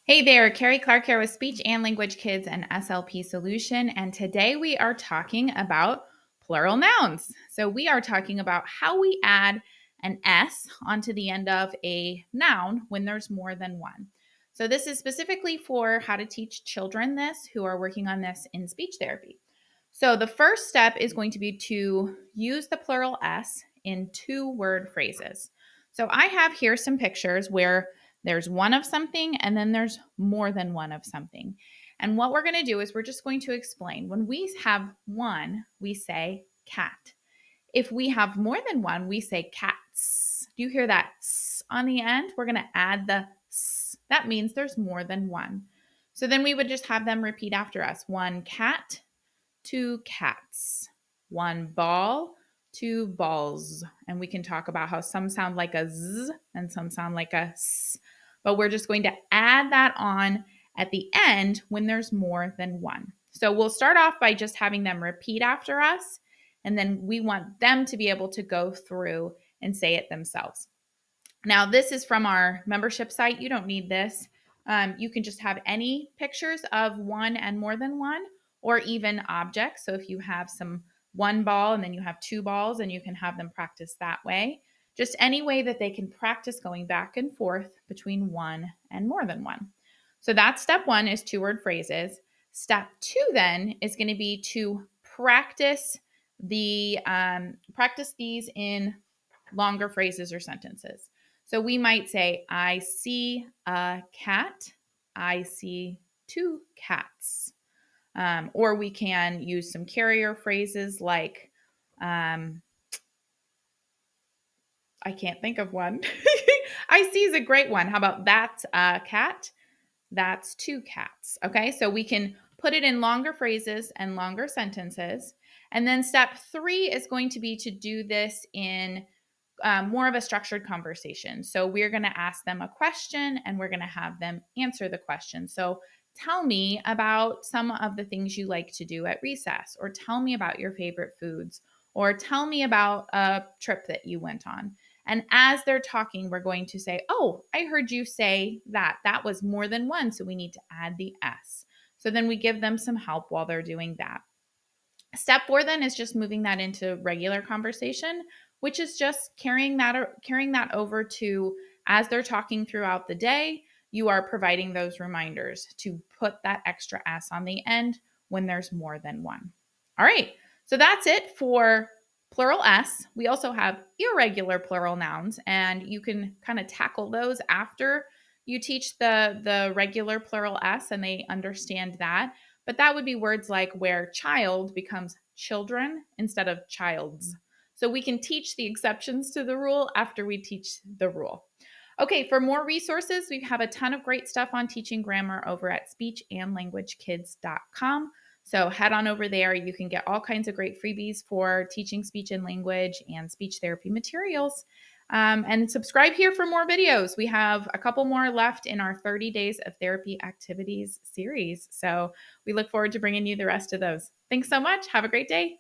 Hey there, Carrie Clark here with Speech and Language Kids and SLP Solution. And today we are talking about plural nouns. So we are talking about how we add an S onto the end of a noun when there's more than one. So this is specifically for how to teach children this who are working on this in speech therapy. So the first step is going to be to use the plural S in 2-word phrases. So I have here some pictures where there's one of something and then there's more than one of something. And what we're going to do is we're just going to explain. When we have one, we say cat. If we have more than one, we say cats. Do you hear that s on the end? We're going to add the s. That means there's more than one. So then we would just have them repeat after us. One cat, two cats. One ball, two balls. And we can talk about how some sound like a z and some sound like a s. But we're just going to add that on at the end when there's more than one. So we'll start off by just having them repeat after us. And then we want them to be able to go through and say it themselves. Now, this is from our membership site. You don't need this. You can just have any pictures of one and more than one, or even objects. So if you have one ball and then you have two balls, and you can have them practice that way. Just any way that they can practice going back and forth between one and more than one. So that's step one, is 2-word phrases. Step two then is going to be to practice these in longer phrases or sentences. So we might say, I see a cat. I see two cats. Or we can use some carrier phrases like, I can't think of one. I see is a great one. How about that's a cat? That's two cats. Okay, so we can put it in longer phrases and longer sentences. And then step 3 is going to be to do this in more of a structured conversation. So we're going to ask them a question and we're going to have them answer the question. So tell me about some of the things you like to do at recess, or tell me about your favorite foods, or tell me about a trip that you went on. And as they're talking, we're going to say, oh, I heard you say that. That was more than one, so we need to add the S. So then we give them some help while they're doing that. Step 4 then is just moving that into regular conversation, which is just carrying that over to, as they're talking throughout the day, you are providing those reminders to put that extra S on the end when there's more than one. All right, so that's it for plural S. We also have irregular plural nouns, and you can kind of tackle those after you teach the regular plural S and they understand that. But that would be words like where child becomes children instead of childs. So we can teach the exceptions to the rule after we teach the rule. Okay, for more resources, we have a ton of great stuff on teaching grammar over at speechandlanguagekids.com. So head on over there. You can get all kinds of great freebies for teaching speech and language and speech therapy materials. And subscribe here for more videos. We have a couple more left in our 30 Days of Therapy Activities series. So we look forward to bringing you the rest of those. Thanks so much. Have a great day.